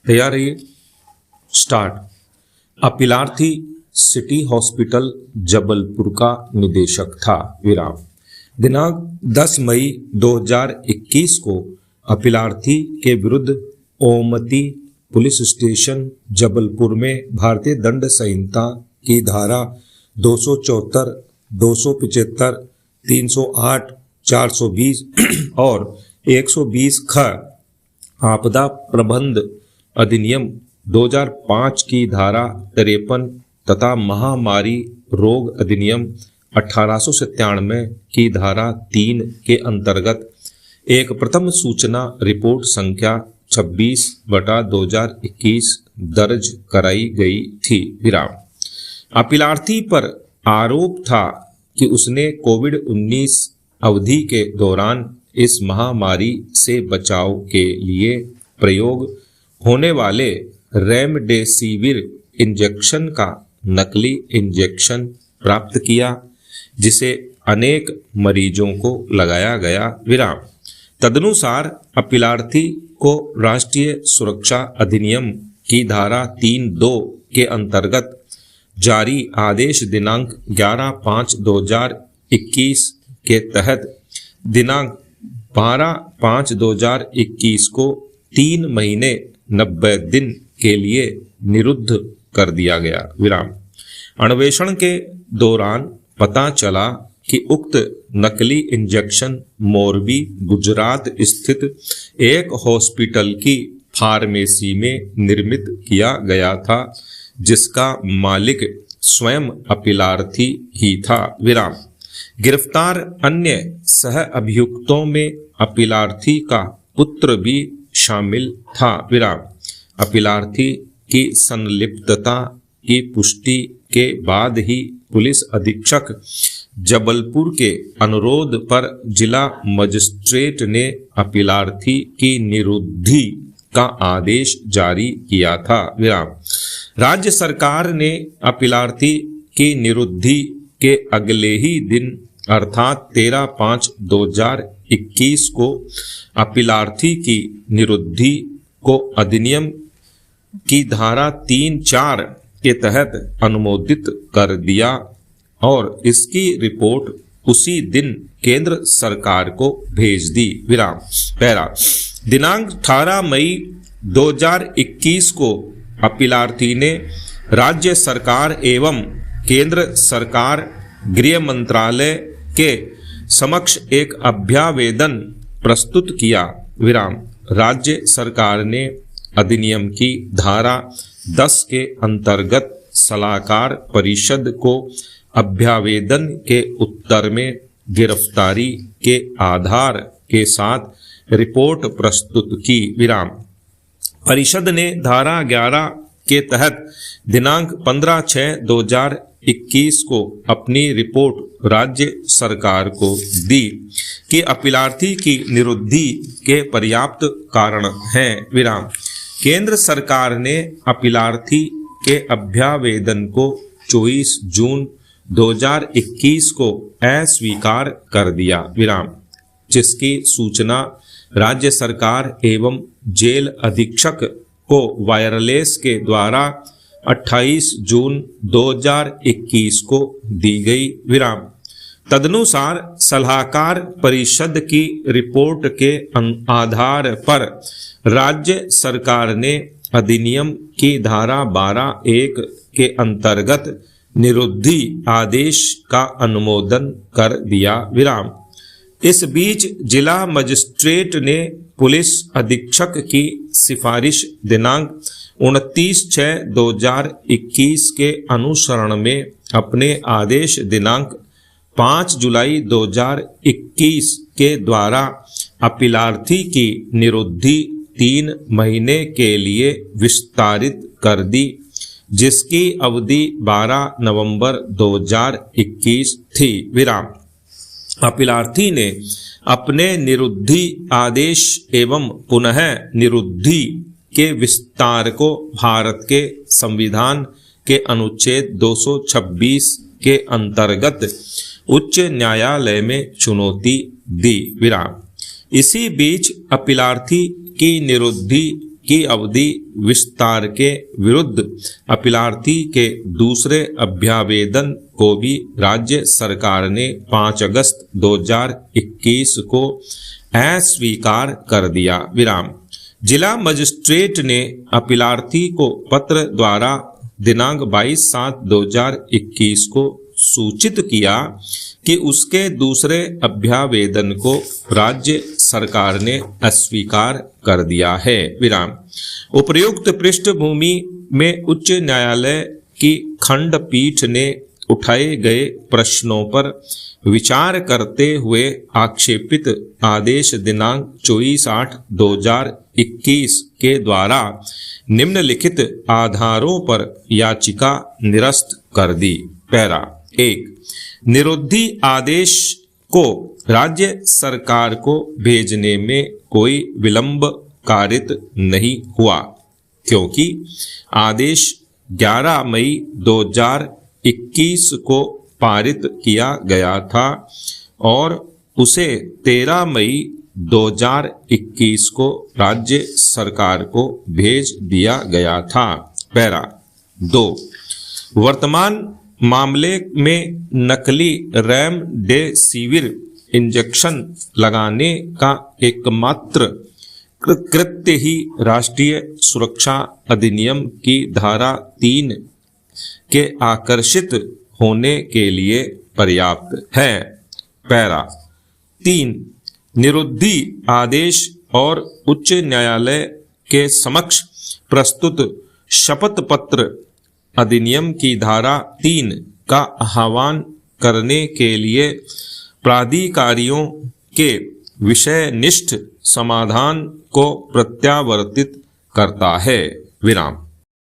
तैयार रहिए। Start. अपीलार्थी city hospital Jabalpur का निदेशक था। विराम। दिनांक 10 मई 2021 को अपीलार्थी के विरुद्ध ओमती पुलिस स्टेशन जबलपुर में भारतीय दंड संहिता की धारा 274, 275, 308, 420 और 120 ख आपदा प्रबंध अधिनियम 2005 की धारा 53 तथा महामारी रोग अधिनियम 1897 की धारा 3 के अंतर्गत एक प्रथम सूचना रिपोर्ट संख्या 26/2021 दर्ज कराई गई थी। विराम। अपीलार्थी पर आरोप था कि उसने कोविड-19 अवधि के दौरान इस महामारी से बचाव के लिए प्रयोग होने वाले रेमडेसिविर इंजेक्शन का नकली इंजेक्शन प्राप्त किया, जिसे अनेक मरीजों को लगाया गया। विराम। तदनुसार अपीलार्थी को राष्ट्रीय सुरक्षा अधिनियम की धारा 3(2) के अंतर्गत जारी आदेश दिनांक 11/5/2021 के तहत दिनांक 12/5/2021 को 3 महीने 90 दिन के लिए निरुद्ध कर दिया गया। विराम। अन्वेषण के दौरान पता चला कि उक्त नकली इंजेक्शन मोरबी गुजरात स्थित एक हॉस्पिटल की फार्मेसी में निर्मित किया गया था, जिसका मालिक स्वयं अपीलार्थी ही था। विराम। गिरफ्तार अन्य सह अभियुक्तों में अपीलार्थी का पुत्र भी शामिल था। विराम। अपीलार्थी की संलिप्तता की पुष्टि के बाद ही पुलिस अधीक्षक जबलपुर के अनुरोध पर जिला मजिस्ट्रेट ने अपीलार्थी की निरुद्धि का आदेश जारी किया था। विराम। राज्य सरकार ने अपीलार्थी की निरुद्धि के अगले ही दिन अर्थात 13/5/2021 को अपीलार्थी की निरुद्धि को अधिनियम की धारा 3(4) के तहत अनुमोदित कर दिया और इसकी रिपोर्ट उसी दिन केंद्र सरकार को भेज दी। विराम। पैरा। दिनांक 18 मई 2021 को अपीलार्थी ने राज्य सरकार एवं केंद्र सरकार गृह मंत्रालय के समक्ष एक अभ्यावेदन प्रस्तुत किया। विराम। राज्य सरकार ने अधिनियम की धारा 10 के अंतर्गत सलाहकार परिषद को अभ्यावेदन के उत्तर में गिरफ्तारी के आधार के साथ रिपोर्ट प्रस्तुत की। विराम। परिषद ने धारा 11 के तहत दिनांक 15/6/2021 को अपनी रिपोर्ट राज्य सरकार को दी कि अपीलार्थी की निरुद्धि के पर्याप्त कारण हैं। विराम। केंद्र सरकार ने अपीलार्थी के अभ्यावेदन को 24 जून 2021 को अस्वीकार कर दिया। विराम। जिसकी सूचना राज्य सरकार एवं जेल अधीक्षक को वायरलेस के द्वारा 28 जून 2021 को दी गई। विराम। तदनुसार सलाहकार परिषद की रिपोर्ट के आधार पर राज्य सरकार ने अधिनियम की धारा 12(1) के अंतर्गत निरुद्धि आदेश का अनुमोदन कर दिया। विराम। इस बीच जिला मजिस्ट्रेट ने पुलिस अधीक्षक की सिफारिश दिनांक 29/6/2021 के अनुसरण में अपने आदेश दिनांक 5 जुलाई 2021 के द्वारा अपीलार्थी की निरुद्धि 3 महीने के लिए विस्तारित कर दी, जिसकी अवधि 12 नवंबर 2021 थी। विराम। अपीलार्थी ने अपने निरुद्धि आदेश एवं पुनः निरुद्धि के विस्तार को भारत के संविधान के अनुच्छेद 226 के अंतर्गत उच्च न्यायालय में चुनौती दी। विराम। इसी बीच अपीलार्थी की निरुद्धि की अवधि विस्तार के विरुद्ध अपीलार्थी के दूसरे अभ्यावेदन को भी राज्य सरकार ने 5 अगस्त 2021 को अस्वीकार कर दिया। विराम। जिला मजिस्ट्रेट ने अपीलार्थी को पत्र द्वारा दिनांक 22/7/2021 को सूचित किया कि उसके दूसरे अभ्यावेदन को राज्य सरकार ने अस्वीकार कर दिया है। विराम। उपर्युक्त पृष्ठभूमि में उच्च न्यायालय की खंडपीठ ने उठाए गए प्रश्नों पर विचार करते हुए आक्षेपित आदेश दिनांक 24/8/2021 के द्वारा निम्नलिखित आधारों पर याचिका निरस्त कर दी। पैरा 1। निरुद्धि आदेश को राज्य सरकार को भेजने में कोई विलंब कारित नहीं हुआ, क्योंकि आदेश 11 मई 2021 को पारित किया गया था और उसे 13 मई 2021 को राज्य सरकार को भेज दिया गया था। पैरा 2। वर्तमान मामले में नकली रेमडेसिविर इंजेक्शन लगाने का एकमात्र कृत्य ही राष्ट्रीय सुरक्षा अधिनियम की धारा 3 के आकर्षित होने के लिए पर्याप्त है। पैरा 3। निरुद्धि आदेश और उच्च न्यायालय के समक्ष प्रस्तुत शपथ पत्र अधिनियम की धारा 3 का आह्वान करने के लिए प्राधिकारियों के विषयनिष्ठ समाधान को प्रत्यावर्तित करता है। विराम।